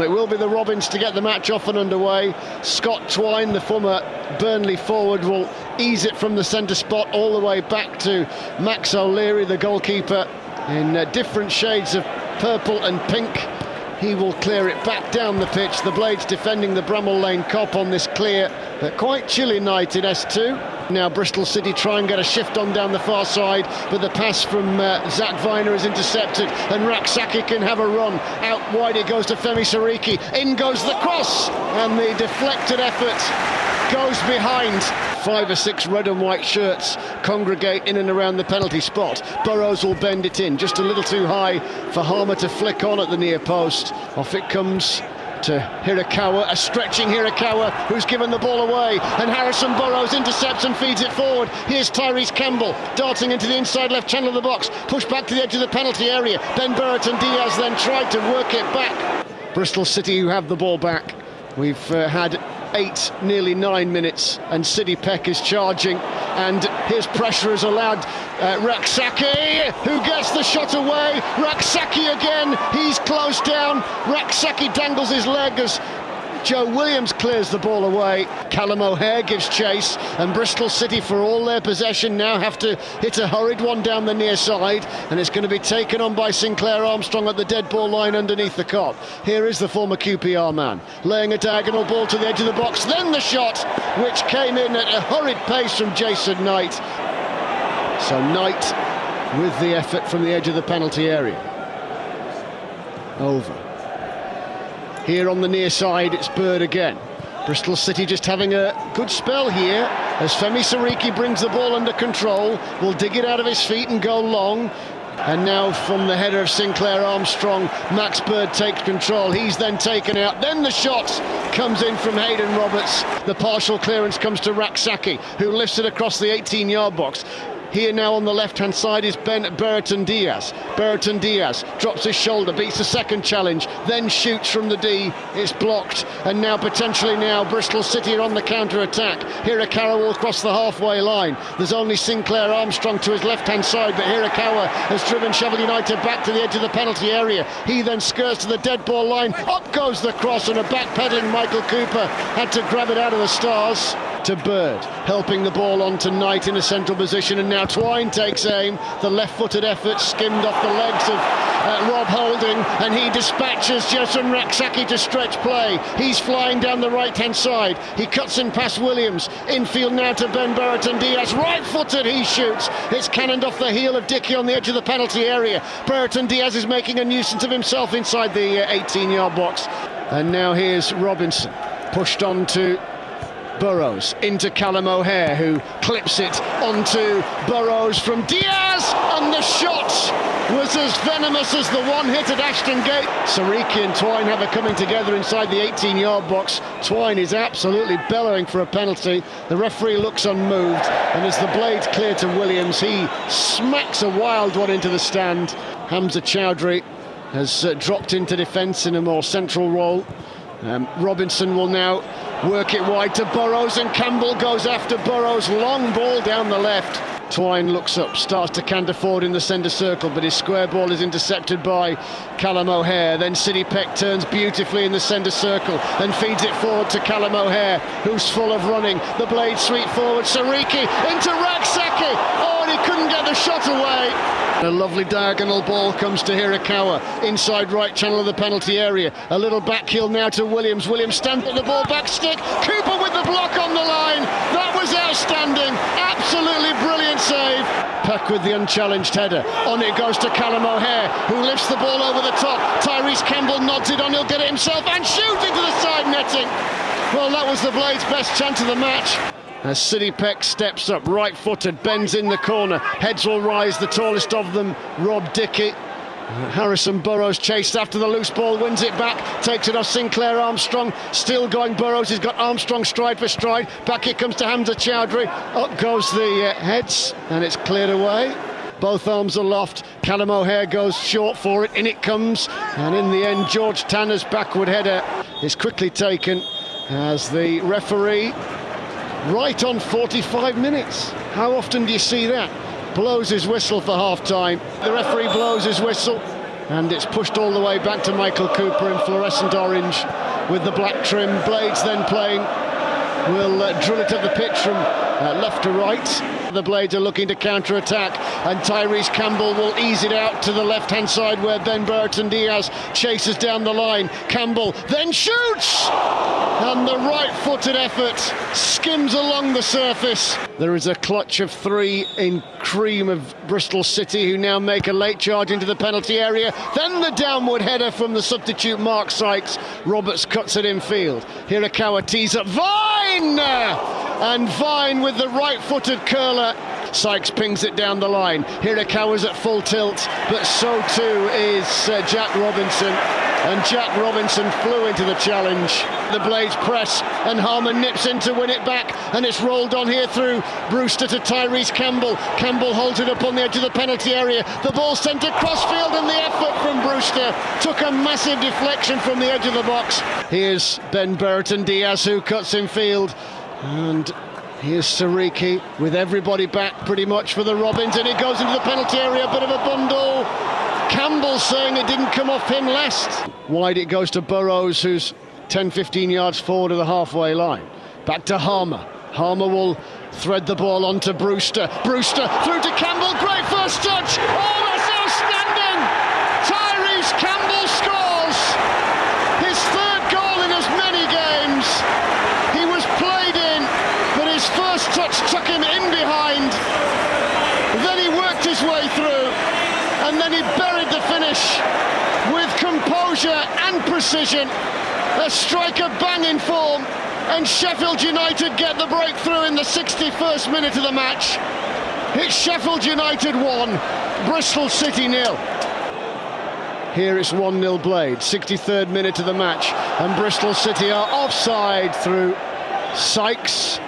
It will be the Robins to get the match off and underway. Scott Twine, the former Burnley forward, will ease it from the centre spot all the way back to Max O'Leary, the goalkeeper, in different shades of purple and pink. He will clear it back down the pitch. The Blades defending the Bramall Lane Cop on this clear but quite chilly night in S2. Now Bristol City try and get a shift on down the far side, but the pass from Zach Viner is intercepted, and Raksaki can have a run. Out wide it goes to Femi Sariki. In goes the cross, and the deflected effort goes behind. 5 or 6 red and white shirts congregate in and around the penalty spot. Burrows will bend it in, just a little too high for Harmer to flick on at the near post. Off it comes to Hirakawa, a stretching Hirakawa who's given the ball away, and Harrison Burrows intercepts and feeds it forward. Here's Tyrese Campbell darting into the inside left channel of the box, pushed back to the edge of the penalty area. Ben Burton Diaz then tried to work it back. Bristol City who have the ball back. We've had 8, nearly 9 minutes, and City Peck is charging, and his pressure has allowed Raksaki, who gets the shot away. Raksaki again, he's close down. Raksaki dangles his leg as Joe Williams clears the ball away. Callum O'Hare gives chase, and Bristol City, for all their possession, now have to hit a hurried one down the near side, and it's going to be taken on by Sinclair Armstrong at the dead ball line underneath the Cop. Here is the former QPR man, laying a diagonal ball to the edge of the box, then the shot, which came in at a hurried pace from Jason Knight. So Knight with the effort from the edge of the penalty area. Over. Here on the near side, it's Bird again. Bristol City just having a good spell here as Femi Sariki brings the ball under control, will dig it out of his feet and go long. And now from the header of Sinclair Armstrong, Max Bird takes control. He's then taken out. Then the shot comes in from Hayden Roberts. The partial clearance comes to Raksaki, who lifts it across the 18-yard box. Here now on the left-hand side is Ben Burton Diaz. Burton Diaz drops his shoulder, beats the second challenge, then shoots from the D. It's blocked, and now potentially Bristol City are on the counter-attack. Hirakawa will cross the halfway line. There's only Sinclair Armstrong to his left-hand side, but Hirakawa has driven Sheffield United back to the edge of the penalty area. He then skirts to the dead ball line. Up goes the cross, and a back-pedalling Michael Cooper had to grab it out of the stars. To Bird, helping the ball on to Knight in a central position, and now Twine takes aim. The left-footed effort skimmed off the legs of Rob Holding, and he dispatches Jason Raksaki to stretch play. He's flying down the right-hand side. He cuts in past Williams. Infield now to Ben Burton Diaz. Right-footed, he shoots. It's cannoned off the heel of Dickey on the edge of the penalty area. Burton Diaz is making a nuisance of himself inside the 18-yard box. And now here's Robinson, pushed on to Burrows, into Callum O'Hare, who clips it onto Burrows from Diaz, and the shot was as venomous as the one hit at Ashton Gate. Sariki and Twine have it coming together inside the 18-yard box. Twine is absolutely bellowing for a penalty. The referee looks unmoved, and as the Blades clear to Williams, he smacks a wild one into the stand. Hamza Chowdhury has dropped into defence in a more central role. Robinson will now work it wide to Burrows, and Campbell goes after Burrows. Long ball down the left. Twine looks up, starts to canter forward in the centre circle, but his square ball is intercepted by Callum O'Hare. Then City Peck turns beautifully in the centre circle and feeds it forward to Callum O'Hare, who's full of running. The Blades sweep forward. Sariki into Raksaki. Oh, and he couldn't get the shot away. A lovely diagonal ball comes to Hirakawa, inside right channel of the penalty area. A little back heel now to Williams. Williams stands at the ball back stick. Cooper with the block on the line. That was outstanding. Absolutely brilliant save. Peck with the unchallenged header. On it goes to Callum O'Hare, who lifts the ball over the top. Tyrese Campbell nods it on. He'll get it himself and shoots into the side netting. Well, that was the Blades' best chance of the match. As City Peck steps up, right-footed, bends in the corner. Heads will rise, the tallest of them, Rob Dickey. Harrison Burrows chased after the loose ball, wins it back, takes it off Sinclair Armstrong. Still going Burrows, he's got Armstrong stride for stride. Back it comes to Hamza Chowdhury. Up goes the heads, and it's cleared away. Both arms aloft. Callum O'Hare goes short for it, in it comes. And in the end, George Tanner's backward header is quickly taken as the referee, right on 45 minutes. How often do you see that? Blows his whistle for half-time. The referee blows his whistle. and it's pushed all the way back to Michael Cooper in fluorescent orange with the black trim. Blades then playing will drill it up the pitch from left to right. The Blades are looking to counter-attack, and Tyrese Campbell will ease it out to the left-hand side where Ben Burton Diaz chases down the line. Campbell then shoots, and the right-footed effort skims along the surface. There is a clutch of three in cream of Bristol City, who now make a late charge into the penalty area. Then the downward header from the substitute Mark Sykes. Roberts cuts it in field. Hirakawa tees up Vine! And Vine with the right-footed curler. Sykes pings it down the line. Hirakawa's at full tilt, but so too is Jack Robinson. And Jack Robinson flew into the challenge. The Blades press, and Harmer nips in to win it back, and it's rolled on here through Brewster to Tyrese Campbell. Campbell holds it up on the edge of the penalty area. The ball sent to crossfield, and the effort from Brewster took a massive deflection from the edge of the box. Here's Ben Burton Diaz, who cuts in field, and here's Sariki with everybody back pretty much for the Robins, and it goes into the penalty area, a bit of a bundle. Campbell saying it didn't come off him last. Wide it goes to Burrows, who's 10-15 yards forward of the halfway line. Back to Harmer. Harmer will thread the ball onto Brewster. Brewster through to Campbell, great first touch. Oh, that's outstanding! Tyrese Campbell scores his third goal in as many games. He was played in, but his first touch took him in behind. Then he worked his way through, and then he buried the finish with composure and precision. A striker banging form, and Sheffield United get the breakthrough in the 61st minute of the match. It's Sheffield United 1, Bristol City 0. Here it's 1-0 Blade, 63rd minute of the match, and Bristol City are offside through Sykes.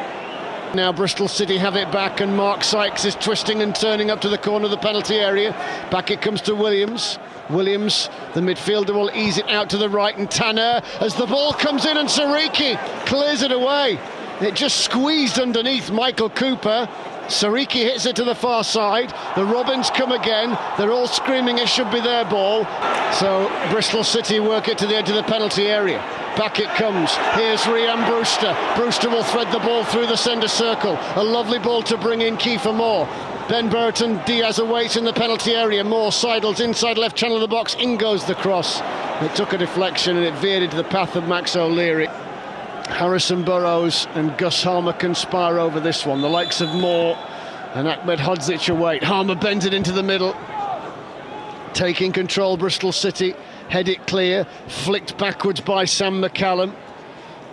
Now Bristol City have it back, and Mark Sykes is twisting and turning up to the corner of the penalty area. Back it comes to Williams. Williams, the midfielder, will ease it out to the right, and Tanner, as the ball comes in, and Sariki clears it away. It just squeezed underneath Michael Cooper. Sariki hits it to the far side. The Robins come again. They're all screaming it should be their ball. So Bristol City work it to the edge of the penalty area. Back it comes. Here's Ryan Brewster. Brewster will thread the ball through the centre circle. A lovely ball to bring in Kiefer Moore. Ben Burton Diaz awaits in the penalty area. Moore sidles inside left channel of the box. In goes the cross. It took a deflection and it veered into the path of Max O'Leary. Harrison Burrows and Gus Harmer conspire over this one. The likes of Moore and Ahmed Hodzic await. Harmer bends it into the middle. Taking control, Bristol City. Head it clear. Flicked backwards by Sam McCallum.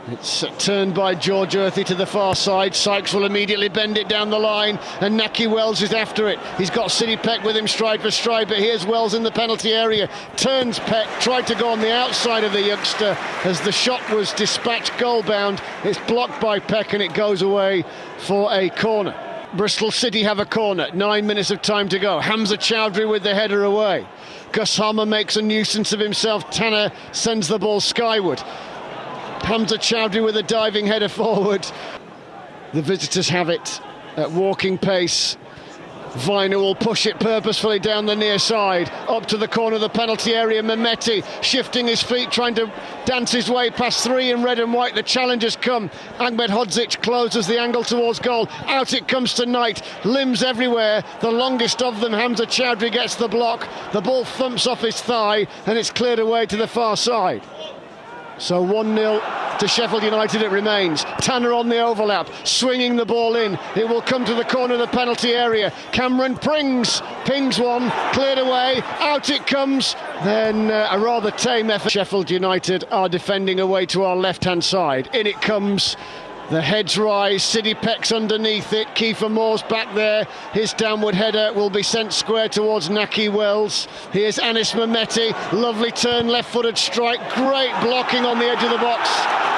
It's turned by George Earthy to the far side. Sykes will immediately bend it down the line, and Naki Wells is after it. He's got City Peck with him stride for stride, but here's Wells in the penalty area. Turns Peck, tried to go on the outside of the youngster as the shot was dispatched goal bound. It's blocked by Peck, and it goes away for a corner. Bristol City have a corner, 9 minutes of time to go. Hamza Chowdhury with the header away. Gus Harmer makes a nuisance of himself. Tanner sends the ball skyward. Hamza Chowdhury with a diving header forward. The visitors have it at walking pace. Viner will push it purposefully down the near side, up to the corner of the penalty area. Mehmeti shifting his feet, trying to dance his way past three in red and white. The challengers come. Ahmed Hodzic closes the angle towards goal. Out it comes to Knight. Limbs everywhere. The longest of them, Hamza Chowdhury, gets the block. The ball thumps off his thigh, and it's cleared away to the far side. So 1-0 to Sheffield United it remains. Tanner on the overlap, swinging the ball in. It will come to the corner of the penalty area. Cameron pings one, cleared away, out it comes. Then a rather tame effort. Sheffield United are defending away to our left-hand side. In it comes. The heads rise, City Peck's underneath it. Kiefer Moore's back there. His downward header will be sent square towards Naki Wells. Here's Anis Mehmeti. Lovely turn, left-footed strike. Great blocking on the edge of the box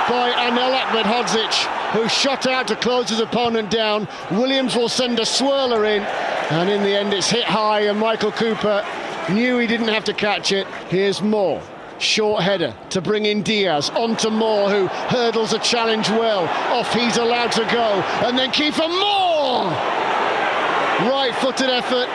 by Anel Ahmed Hodzic, who shot out to close his opponent down. Williams will send a swirler in, and in the end it's hit high, and Michael Cooper knew he didn't have to catch it. Here's Moore. Short header to bring in Diaz, onto Moore, who hurdles a challenge well. Off he's allowed to go, and then Kiefer Moore! Right-footed effort.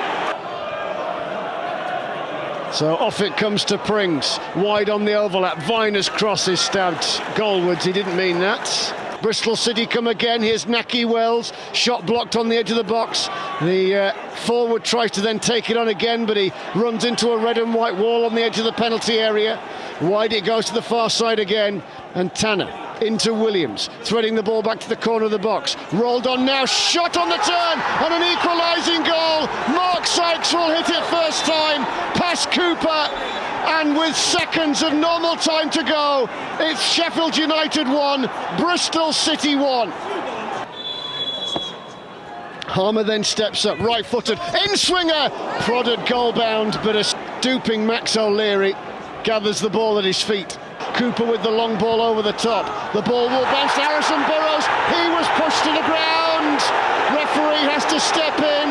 So off it comes to Prings, wide on the overlap. Viner's cross is stabbed goalwards, he didn't mean that. Bristol City come again, here's Naki Wells, shot blocked on the edge of the box. The forward tries to then take it on again, but he runs into a red and white wall on the edge of the penalty area. Wide it goes to the far side again, and Tanner into Williams, threading the ball back to the corner of the box. Rolled on now, shot on the turn, and an equalising goal. Mark Sykes will hit it first time, past Cooper, and with seconds of normal time to go, it's Sheffield United 1, Bristol City 1. Harmer then steps up, right-footed, in-swinger, prodded goal-bound, but a stooping Max O'Leary gathers the ball at his feet. Cooper with the long ball over the top. The ball will bounce to Harrison Burrows. He was pushed to the ground. Referee has to step in.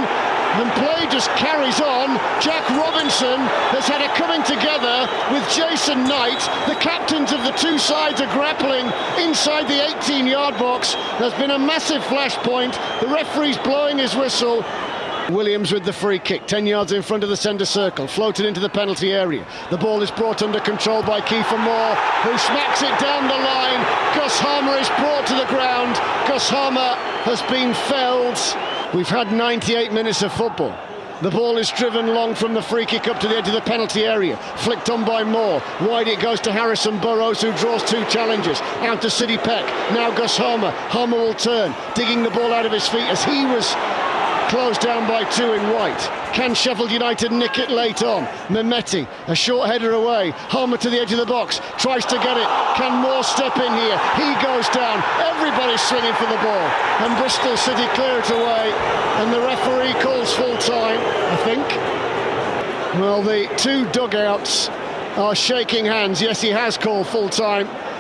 And play just carries on. Jack Robinson has had a coming together with Jason Knight. The captains of the two sides are grappling inside the 18-yard box. There's been a massive flashpoint. The referee's blowing his whistle. Williams with the free kick, 10 yards in front of the centre circle, floated into the penalty area. The ball is brought under control by Kiefer Moore, who smacks it down the line. Gus Harmer is brought to the ground. Gus Harmer has been felled. We've had 98 minutes of football. The ball is driven long from the free kick up to the edge of the penalty area. Flicked on by Moore. Wide it goes to Harrison Burrows, who draws two challenges. Out to Sidney Peck. Now Gus Harmer. Harmer will turn, digging the ball out of his feet as he was closed down by two in white. Can Sheffield United nick it late on? Mehmeti, a short header away. Harmer to the edge of the box, tries to get it. Can Moore step in here? He goes down. Everybody's swinging for the ball. And Bristol City clear it away. And the referee calls full time, I think. Well, the two dugouts are shaking hands. Yes, he has called full time.